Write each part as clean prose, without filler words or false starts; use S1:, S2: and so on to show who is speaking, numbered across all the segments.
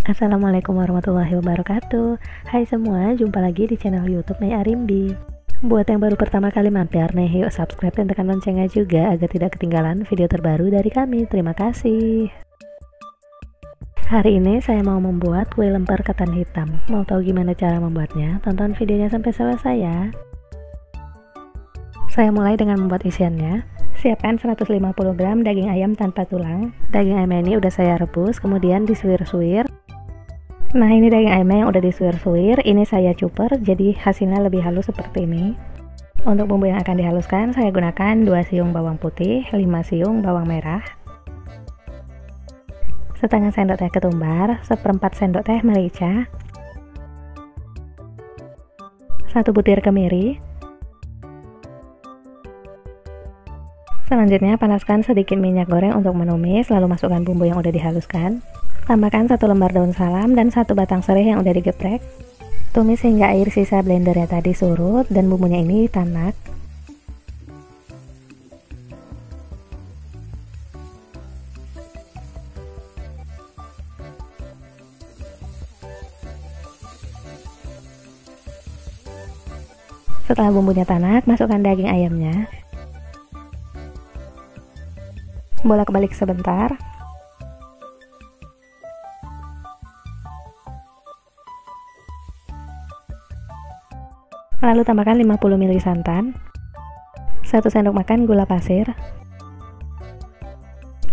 S1: Assalamualaikum warahmatullahi wabarakatuh. Hai semua, jumpa lagi di channel YouTube Nay Arimbi. Buat yang baru pertama kali mampir nih, yuk subscribe dan tekan loncengnya juga agar tidak ketinggalan video terbaru dari kami. Terima kasih. Hari ini saya mau membuat kue lemper ketan hitam. Mau tahu gimana cara membuatnya? Tonton videonya sampai selesai ya. Saya mulai dengan membuat isiannya. Siapkan 150 gram daging ayam tanpa tulang. Daging ayam ini udah saya rebus, kemudian disuir-suir. Nah, ini daging ayamnya yang udah disuir-suir, ini saya cuper jadi hasilnya lebih halus seperti ini. Untuk bumbu yang akan dihaluskan, saya gunakan 2 siung bawang putih, 5 siung bawang merah, setengah sendok teh ketumbar, 1/4 sendok teh merica, 1 butir kemiri. Selanjutnya panaskan sedikit minyak goreng untuk menumis, lalu masukkan bumbu yang udah dihaluskan. Tambahkan 1 lembar daun salam dan 1 batang serai yang udah digeprek. Tumis hingga air sisa blendernya tadi surut dan bumbunya ini tanak. Setelah bumbunya tanak, masukkan daging ayamnya. Bolak-balik sebentar. Lalu tambahkan 50 ml santan, 1 sendok makan gula pasir,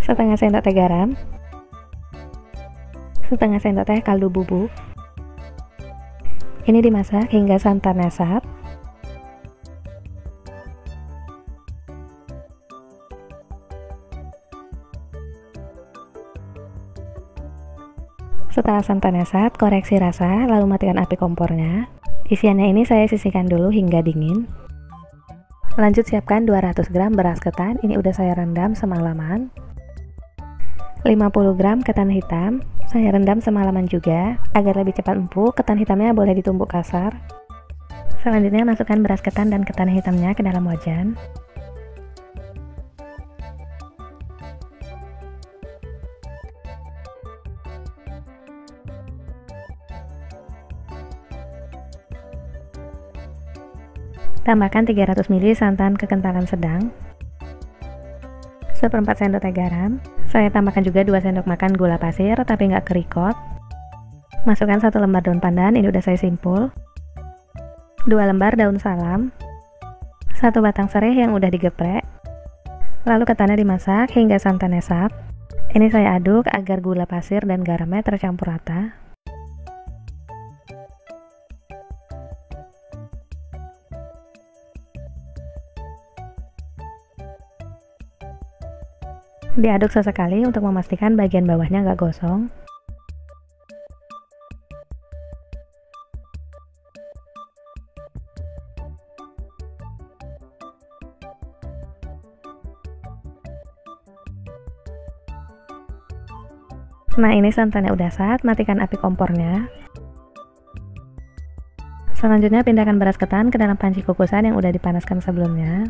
S1: setengah sendok teh garam, setengah sendok teh kaldu bubuk. Ini dimasak hingga santannya asap. Setelah santannya asap, koreksi rasa, lalu matikan api kompornya. Isiannya ini saya sisihkan dulu hingga dingin. Lanjut siapkan 200 gram beras ketan, ini udah saya rendam semalaman. 50 gram ketan hitam, saya rendam semalaman juga. Agar lebih cepat empuk, ketan hitamnya boleh ditumbuk kasar. Selanjutnya masukkan beras ketan dan ketan hitamnya ke dalam wajan. Tambahkan 300 ml santan kekentalan sedang, 1/4 sendok teh garam. Saya tambahkan juga 2 sendok makan gula pasir tapi nggak kerikot. Masukkan 1 lembar daun pandan, ini udah saya simpul, 2 lembar daun salam, 1 batang serai yang udah digeprek. Lalu ketannya dimasak hingga santan asap. Ini saya aduk agar gula pasir dan garamnya tercampur rata. Diaduk sesekali untuk memastikan bagian bawahnya nggak gosong. Nah, ini santannya udah sat, matikan api kompornya. Selanjutnya pindahkan beras ketan ke dalam panci kukusan yang udah dipanaskan sebelumnya.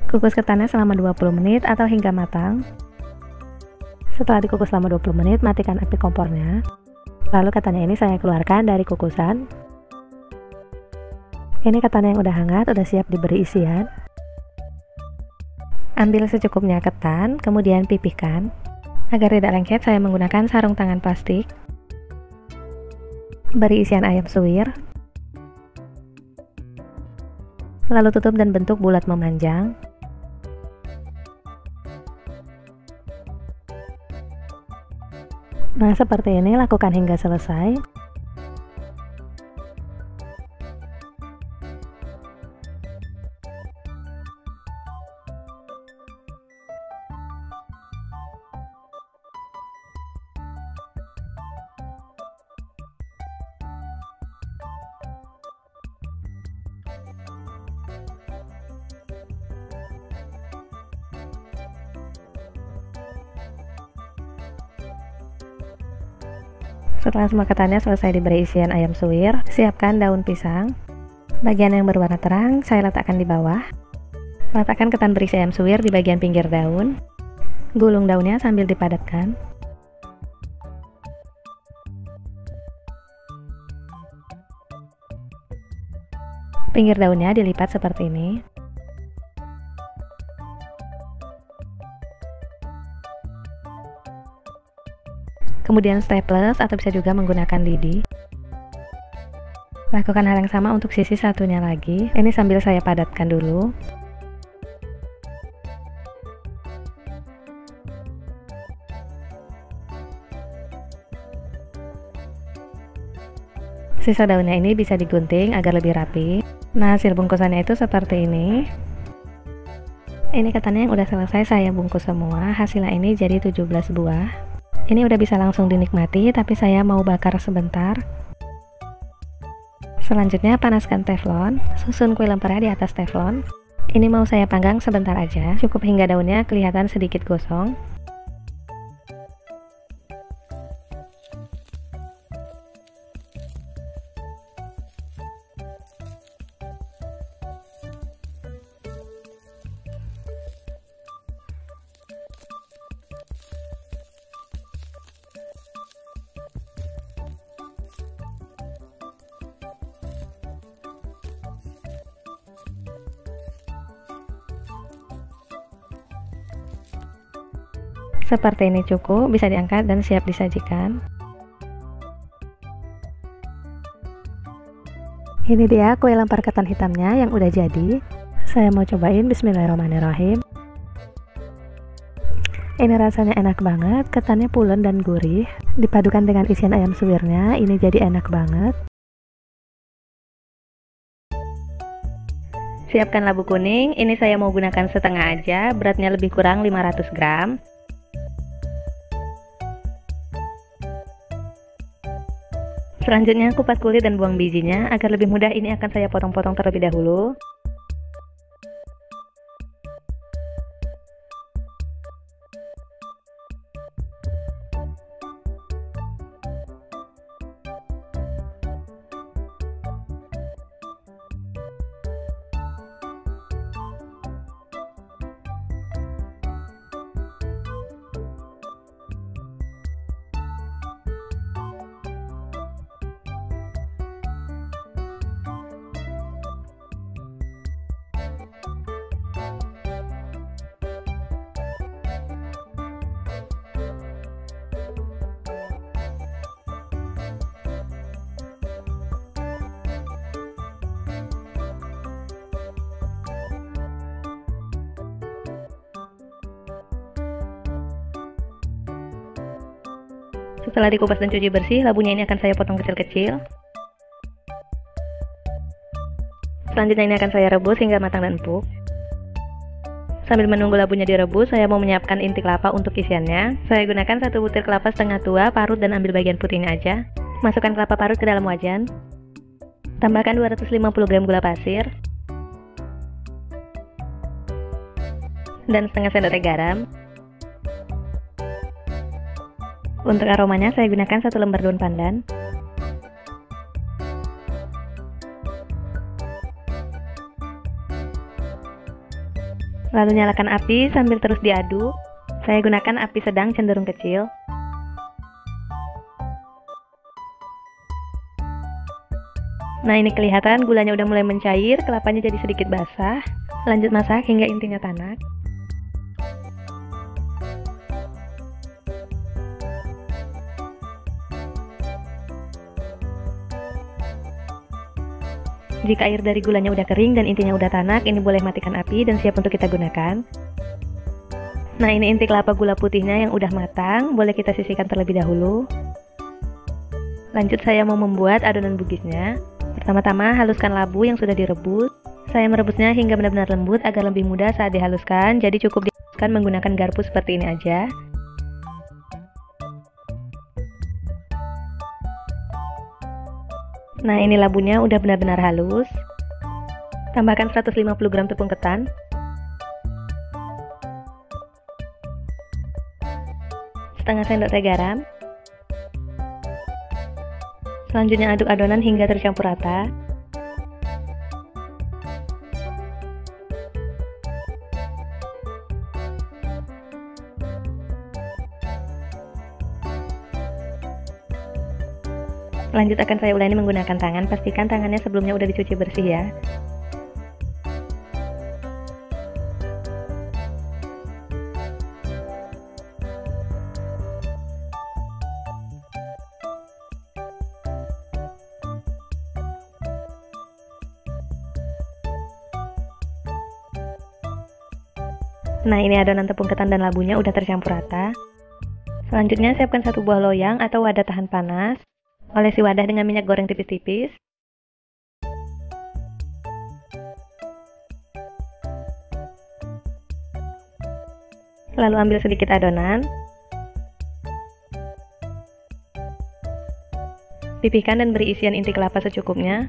S1: Kukus ketannya selama 20 menit atau hingga matang. Setelah dikukus selama 20 menit, matikan api kompornya. Lalu ketannya ini saya keluarkan dari kukusan. Ini ketannya yang udah hangat, udah siap diberi isian. Ambil secukupnya ketan, kemudian pipihkan. Agar tidak lengket, saya menggunakan sarung tangan plastik. Beri isian ayam suwir. Lalu tutup dan bentuk bulat memanjang. Nah, seperti ini, lakukan hingga selesai. Setelah semua ketannya selesai diberi isian ayam suwir, siapkan daun pisang. Bagian yang berwarna terang saya letakkan di bawah. Letakkan ketan berisi ayam suwir di bagian pinggir daun. Gulung daunnya sambil dipadatkan. Pinggir daunnya dilipat seperti ini. Kemudian staples atau bisa juga menggunakan lidi. Lakukan hal yang sama untuk sisi satunya lagi. Ini sambil saya padatkan dulu. Sisa daunnya ini bisa digunting agar lebih rapi. Nah, hasil bungkusannya itu seperti ini. Ini ketannya yang udah selesai saya bungkus semua. Hasilnya ini jadi 17 buah. Ini udah bisa langsung dinikmati, tapi saya mau bakar sebentar. Selanjutnya panaskan teflon, susun kue lempernya di atas teflon. Ini mau saya panggang sebentar aja, cukup hingga daunnya kelihatan sedikit gosong. Seperti ini cukup, bisa diangkat dan siap disajikan. Ini dia kue lempar ketan hitamnya yang udah jadi. Saya mau cobain, bismillahirrahmanirrahim. Ini rasanya enak banget, ketannya pulen dan gurih. Dipadukan dengan isian ayam suwirnya, ini jadi enak banget. Siapkan labu kuning, ini saya mau gunakan setengah aja, beratnya lebih kurang 500 gram. Selanjutnya kupas kulit dan buang bijinya. Agar lebih mudah ini akan saya potong-potong terlebih dahulu. Setelah dikupas dan cuci bersih, labunya ini akan saya potong kecil-kecil. Selanjutnya ini akan saya rebus hingga matang dan empuk. Sambil menunggu labunya direbus, saya mau menyiapkan inti kelapa untuk isiannya. Saya gunakan 1 butir kelapa setengah tua, parut dan ambil bagian putihnya aja. Masukkan kelapa parut ke dalam wajan. Tambahkan 250 gram gula pasir. Dan setengah sendok teh garam. Untuk aromanya saya gunakan 1 lembar daun pandan. Lalu nyalakan api sambil terus diaduk. Saya gunakan api sedang cenderung kecil. Nah, ini kelihatan gulanya udah mulai mencair, kelapanya jadi sedikit basah. Lanjut masak hingga intinya tanak. Jika air dari gulanya udah kering dan intinya udah tanak, ini boleh matikan api dan siap untuk kita gunakan. Nah, ini inti kelapa gula putihnya yang udah matang, boleh kita sisihkan terlebih dahulu. Lanjut saya mau membuat adonan bugisnya. Pertama-tama haluskan labu yang sudah direbus. Saya merebusnya hingga benar-benar lembut agar lebih mudah saat dihaluskan, jadi cukup dihaluskan menggunakan garpu seperti ini aja. Nah, ini labunya udah benar-benar halus. Tambahkan 150 gram tepung ketan. Setengah sendok teh garam. Selanjutnya aduk adonan hingga tercampur rata. Lanjut akan saya uleni menggunakan tangan, pastikan tangannya sebelumnya udah dicuci bersih ya. Nah, ini adonan tepung ketan dan labunya udah tercampur rata. Selanjutnya siapkan satu buah loyang atau wadah tahan panas. Olesi wadah dengan minyak goreng tipis-tipis. Lalu ambil sedikit adonan. Pipihkan dan beri isian inti kelapa secukupnya.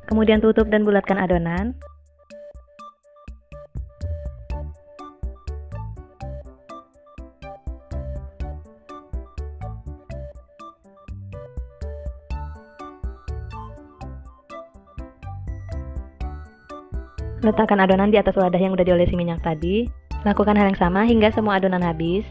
S1: Kemudian tutup dan bulatkan adonan. Letakkan adonan di atas wadah yang udah diolesi minyak tadi. Lakukan hal yang sama hingga semua adonan habis.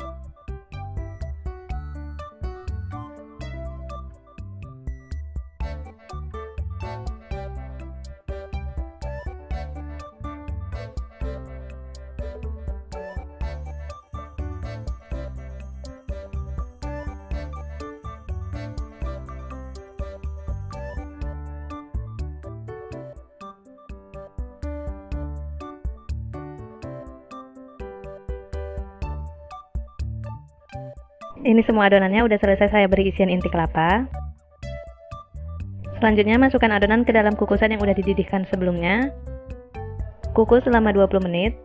S1: Ini semua adonannya udah selesai saya beri isian inti kelapa. Selanjutnya masukkan adonan ke dalam kukusan yang udah dididihkan sebelumnya. Kukus selama 20 menit.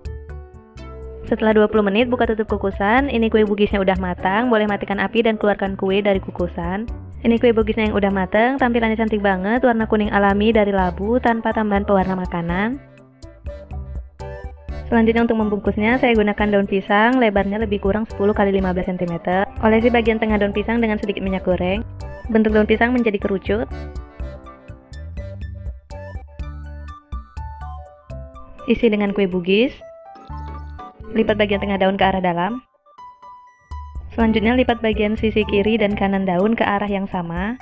S1: Setelah 20 menit buka tutup kukusan. Ini kue bugisnya udah matang, boleh matikan api dan keluarkan kue dari kukusan. Ini kue bugisnya yang udah matang, tampilannya cantik banget, warna kuning alami dari labu tanpa tambahan pewarna makanan. Selanjutnya untuk membungkusnya, saya gunakan daun pisang, lebarnya lebih kurang 10 x 15 cm. Olesi bagian tengah daun pisang dengan sedikit minyak goreng. Bentuk daun pisang menjadi kerucut. Isi dengan kue bugis. Lipat bagian tengah daun ke arah dalam. Selanjutnya lipat bagian sisi kiri dan kanan daun ke arah yang sama.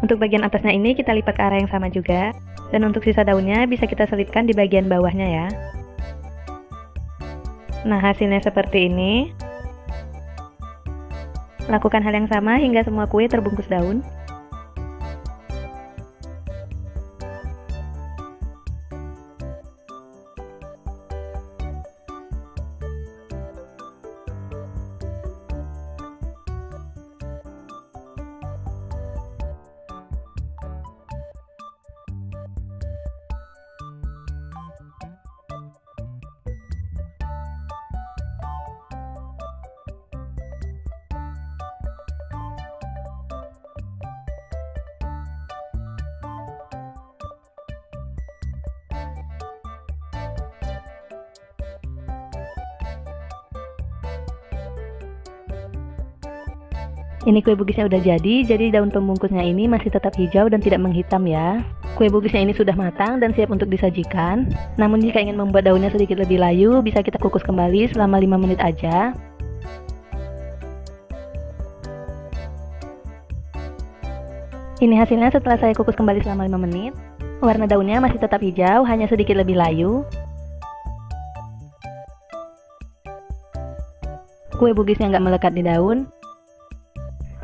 S1: Untuk bagian atasnya ini kita lipat ke arah yang sama juga. Dan untuk sisa daunnya bisa kita selipkan di bagian bawahnya ya. Nah, hasilnya seperti ini. Lakukan hal yang sama hingga semua kue terbungkus daun. Ini kue bugisnya udah jadi daun pembungkusnya ini masih tetap hijau dan tidak menghitam ya. Kue bugisnya ini sudah matang dan siap untuk disajikan. Namun jika ingin membuat daunnya sedikit lebih layu, bisa kita kukus kembali selama 5 menit aja. Ini hasilnya setelah saya kukus kembali selama 5 menit. Warna daunnya masih tetap hijau, hanya sedikit lebih layu. Kue bugisnya nggak melekat di daun.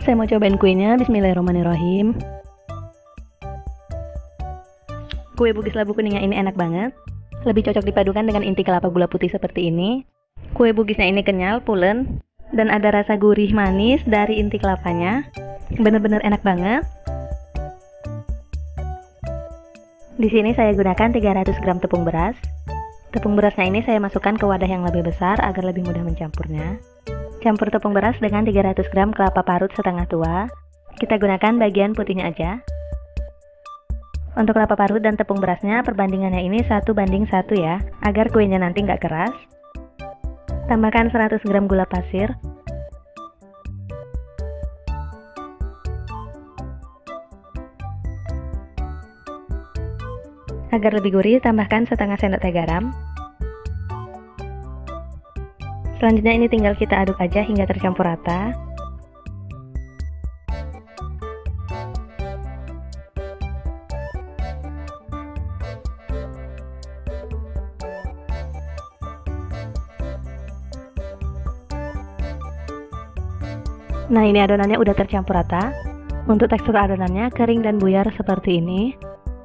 S1: Saya mau cobain kuenya, bismillahirrahmanirrahim. Kue bugis labu kuningnya ini enak banget. Lebih cocok dipadukan dengan inti kelapa gula putih seperti ini. Kue bugisnya ini kenyal, pulen, dan ada rasa gurih manis dari inti kelapanya. Bener-bener enak banget. Di sini saya gunakan 300 gram tepung beras. Tepung berasnya ini saya masukkan ke wadah yang lebih besar agar lebih mudah mencampurnya. Campur tepung beras dengan 300 gram kelapa parut setengah tua. Kita gunakan bagian putihnya aja. Untuk kelapa parut dan tepung berasnya perbandingannya ini 1:1 ya, agar kuenya nanti nggak keras. Tambahkan 100 gram gula pasir. Agar lebih gurih, tambahkan setengah sendok teh garam. Selanjutnya ini tinggal kita aduk aja hingga tercampur rata. Nah, ini adonannya udah tercampur rata. Untuk tekstur adonannya kering dan buyar seperti ini.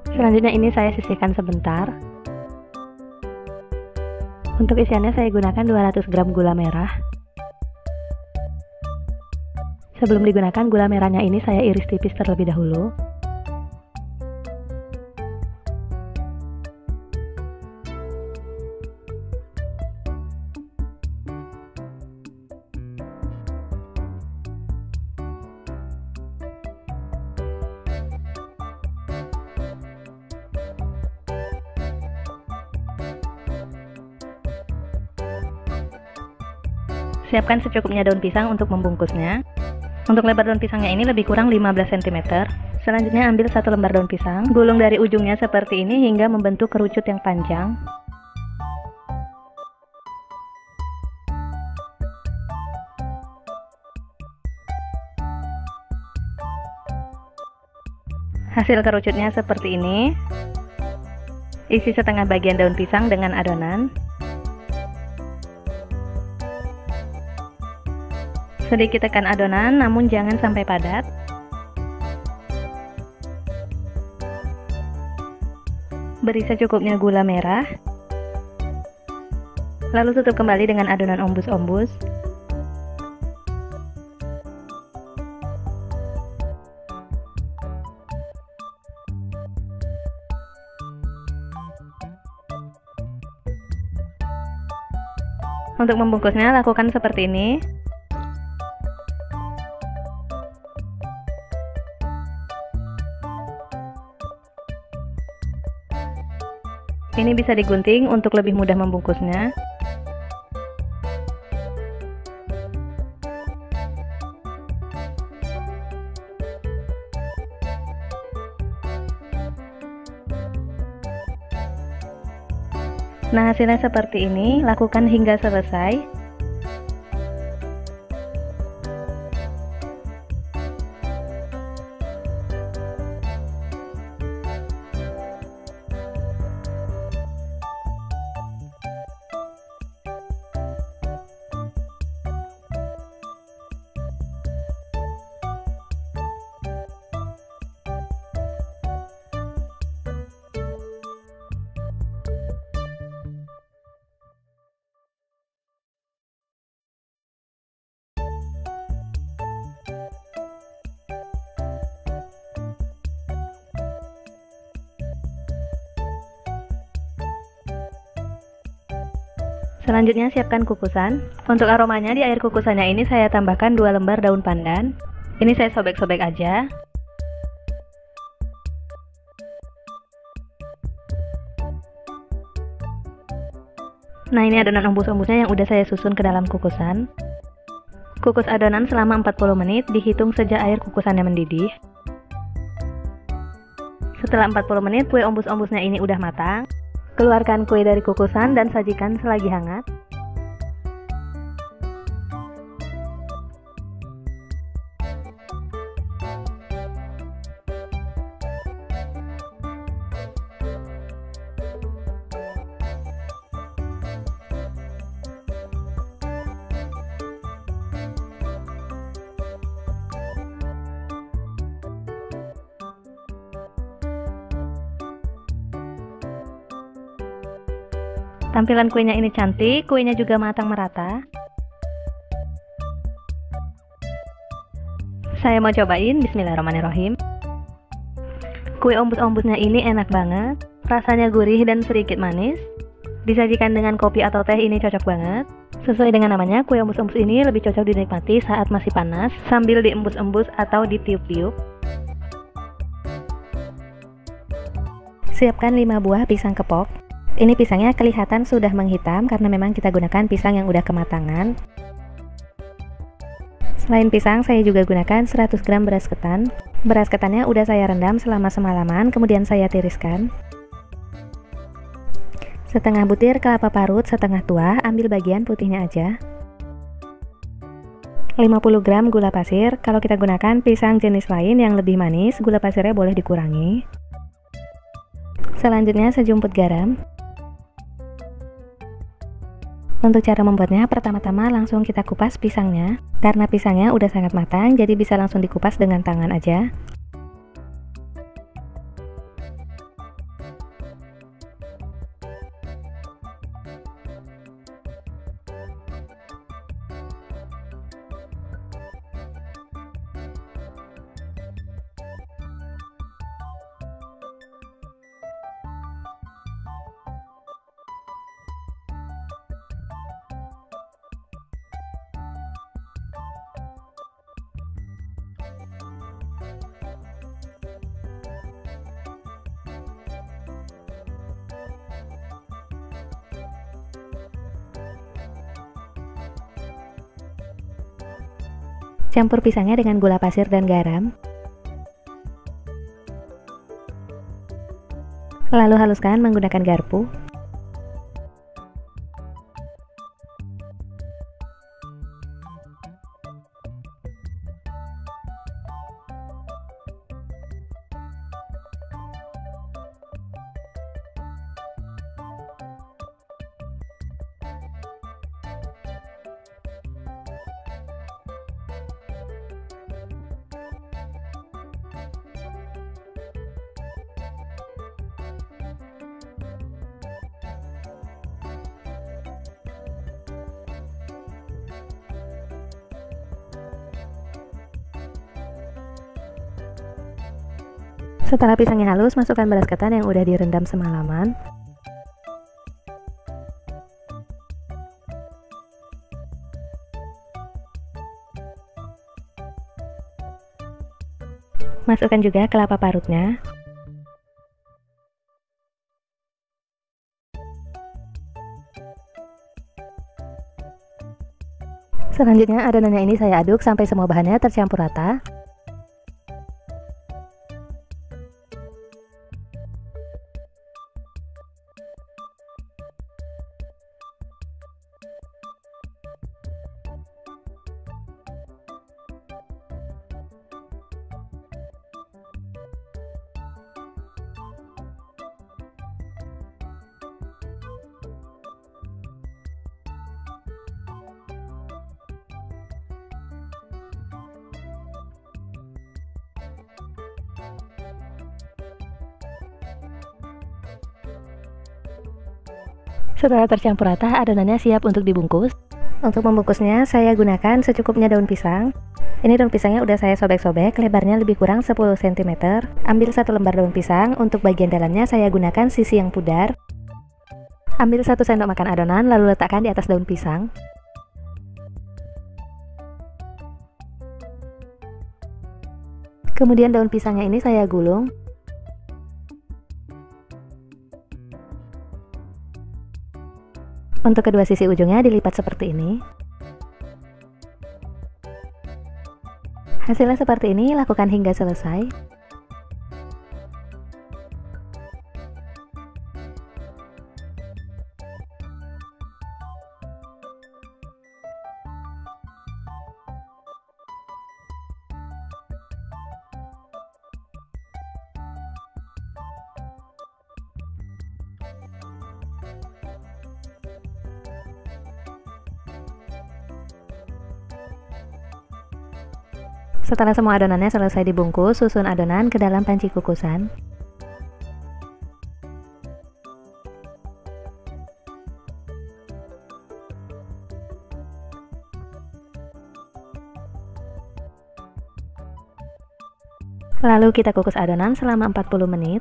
S1: Selanjutnya ini saya sisihkan sebentar. Untuk isiannya saya gunakan 200 gram gula merah. Sebelum digunakan gula merahnya ini saya iris tipis terlebih dahulu. Siapkan secukupnya daun pisang untuk membungkusnya. Untuk lebar daun pisangnya ini lebih kurang 15 cm. Selanjutnya ambil satu lembar daun pisang, gulung dari ujungnya seperti ini hingga membentuk kerucut yang panjang. Hasil kerucutnya seperti ini. Isi setengah bagian daun pisang dengan adonan. Sedikit tekan adonan, namun jangan sampai padat. Beri secukupnya gula merah. Lalu tutup kembali dengan adonan ombus-ombus. Untuk membungkusnya lakukan seperti ini. Ini bisa digunting untuk lebih mudah membungkusnya. Nah, hasilnya seperti ini, lakukan hingga selesai. Selanjutnya siapkan kukusan. Untuk aromanya di air kukusannya ini saya tambahkan 2 lembar daun pandan. Ini saya sobek-sobek aja. Nah, ini adonan ombus-ombusnya yang udah saya susun ke dalam kukusan. Kukus adonan selama 40 menit, dihitung sejak air kukusannya mendidih. Setelah 40 menit, kue ombus-ombusnya ini udah matang. Keluarkan kue dari kukusan dan sajikan selagi hangat. Tampilan kuenya ini cantik, kuenya juga matang merata. Saya mau cobain, bismillahirrahmanirrahim. Kue ombus-ombusnya ini enak banget, rasanya gurih dan sedikit manis. Disajikan dengan kopi atau teh ini cocok banget. Sesuai dengan namanya, kue ombus-ombus ini lebih cocok dinikmati saat masih panas, sambil diembus-embus atau ditiup-tiup. Siapkan 5 buah pisang kepok. Ini pisangnya kelihatan sudah menghitam karena memang kita gunakan pisang yang udah kematangan. Selain pisang, saya juga gunakan 100 gram beras ketan. Beras ketannya udah saya rendam selama semalaman, kemudian saya tiriskan. Setengah butir kelapa parut setengah tuah, ambil bagian putihnya aja. 50 gram gula pasir. Kalau kita gunakan pisang jenis lain yang lebih manis, gula pasirnya boleh dikurangi. Selanjutnya sejumput garam. Untuk cara membuatnya, pertama-tama langsung kita kupas pisangnya. Karena pisangnya udah sangat matang, jadi bisa langsung dikupas dengan tangan aja. Campur pisangnya dengan gula pasir dan garam. Lalu haluskan menggunakan garpu. Setelah pisangnya halus, masukkan beras ketan yang udah direndam semalaman. Masukkan juga kelapa parutnya. Selanjutnya adonannya ini saya aduk sampai semua bahannya tercampur rata. Setelah tercampur rata, adonannya siap untuk dibungkus. Untuk membungkusnya, saya gunakan secukupnya daun pisang. Ini daun pisangnya udah saya sobek-sobek, lebarnya lebih kurang 10 cm. Ambil satu lembar daun pisang, untuk bagian dalamnya saya gunakan sisi yang pudar. Ambil 1 sendok makan adonan, lalu letakkan di atas daun pisang. Kemudian daun pisangnya ini saya gulung. Untuk kedua sisi ujungnya dilipat seperti ini. Hasilnya seperti ini, lakukan hingga selesai. Setelah semua adonannya selesai dibungkus, susun adonan ke dalam panci kukusan. Lalu kita kukus adonan selama 40 menit.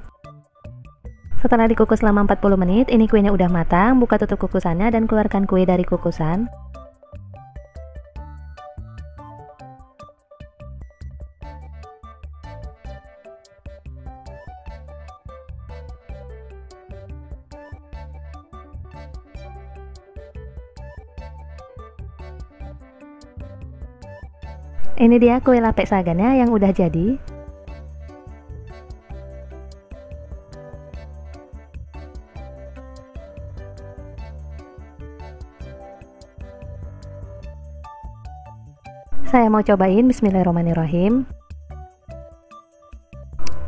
S1: Setelah dikukus selama 40 menit, ini kuenya udah matang. Buka tutup kukusannya dan keluarkan kue dari kukusan. Ini dia kue lapek sagannya yang udah jadi. Saya mau cobain, bismillahirrahmanirrahim.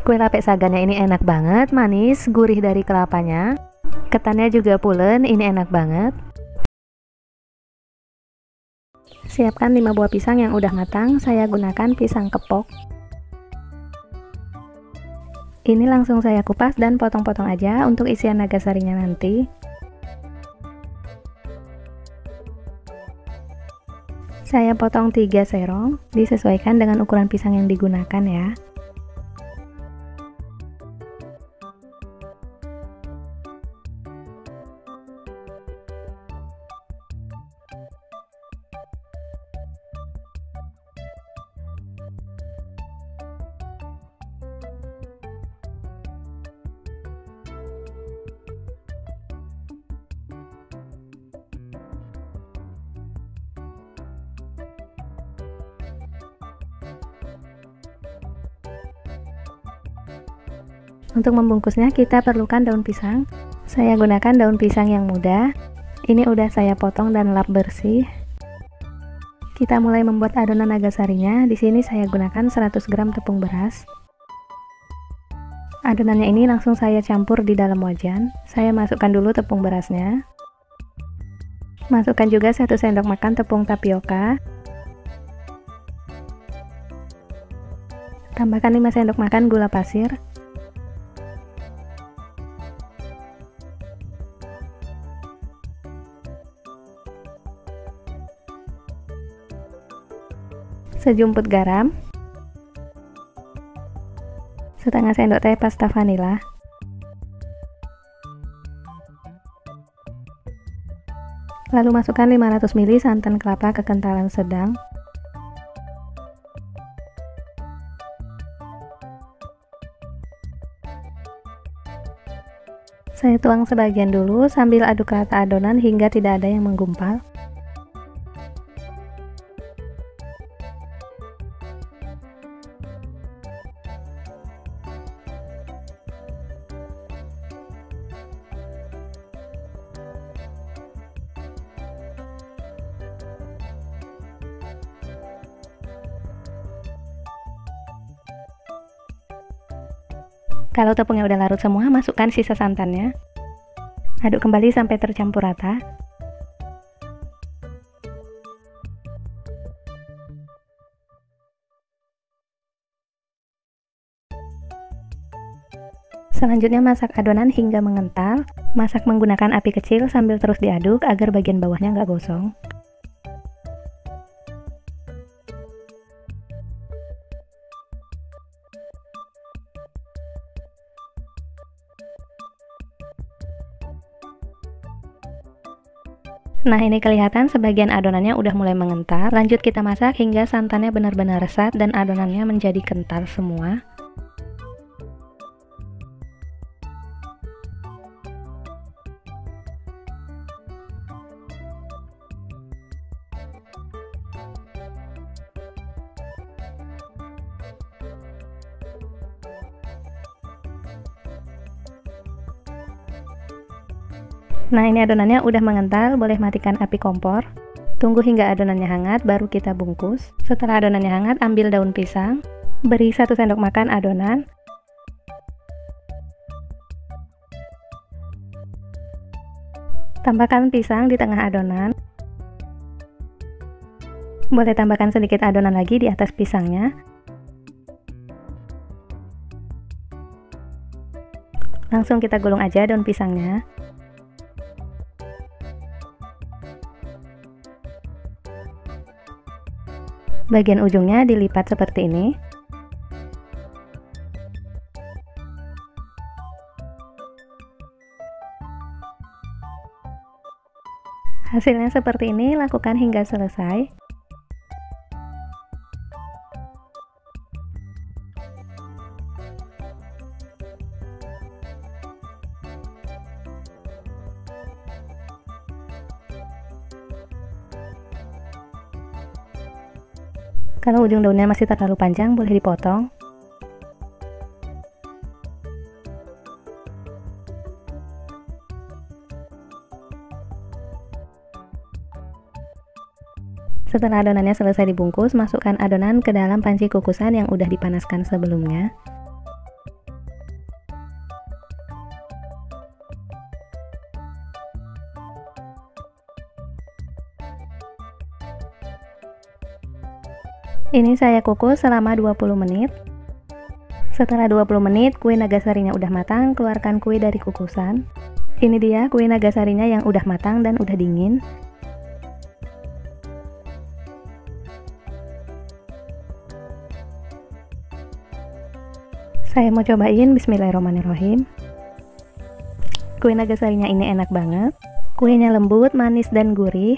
S1: Kue lapis sagannya ini enak banget, manis, gurih dari kelapanya. Ketannya juga pulen, ini enak banget. Siapkan 5 buah pisang yang udah matang, saya gunakan pisang kepok. Ini langsung saya kupas dan potong-potong aja untuk isian nagasarinya nanti. Saya potong 3 serong, disesuaikan dengan ukuran pisang yang digunakan ya. Untuk membungkusnya kita perlukan daun pisang. Saya gunakan daun pisang yang muda. Ini udah saya potong dan lap bersih. Kita mulai membuat adonan nagasarinya. Di sini saya gunakan 100 gram tepung beras. Adonannya ini langsung saya campur di dalam wajan. Saya masukkan dulu tepung berasnya. Masukkan juga 1 sendok makan tepung tapioka. Tambahkan 5 sendok makan gula pasir. Sejumput garam, setengah sendok teh pasta vanila, lalu masukkan 500 ml santan kelapa kekentalan sedang, saya tuang sebagian dulu sambil aduk rata adonan hingga tidak ada yang menggumpal. Kalau tepungnya udah larut semua, masukkan sisa santannya. Aduk kembali sampai tercampur rata. Selanjutnya masak adonan hingga mengental. Masak menggunakan api kecil sambil terus diaduk agar bagian bawahnya nggak gosong. Nah, ini kelihatan sebagian adonannya udah mulai mengental. Lanjut kita masak hingga santannya benar-benar resat dan adonannya menjadi kental semua. Nah, ini adonannya udah mengental, boleh matikan api kompor. Tunggu hingga adonannya hangat, baru kita bungkus. Setelah adonannya hangat, ambil daun pisang. Beri 1 sendok makan adonan. Tambahkan pisang di tengah adonan. Boleh tambahkan sedikit adonan lagi di atas pisangnya. Langsung kita gulung aja daun pisangnya. Bagian ujungnya dilipat seperti ini. Hasilnya seperti ini, lakukan hingga selesai. Kalau ujung daunnya masih terlalu panjang, boleh dipotong. Setelah adonannya selesai dibungkus, masukkan adonan ke dalam panci kukusan yang udah dipanaskan sebelumnya. Ini saya kukus selama 20 menit. Setelah 20 menit, kue nagasarinya udah matang, keluarkan kue dari kukusan. Ini dia kue nagasarinya yang udah matang dan udah dingin. Saya mau cobain, bismillahirrahmanirrahim. Kue nagasarinya ini enak banget. Kuenya lembut, manis, dan gurih.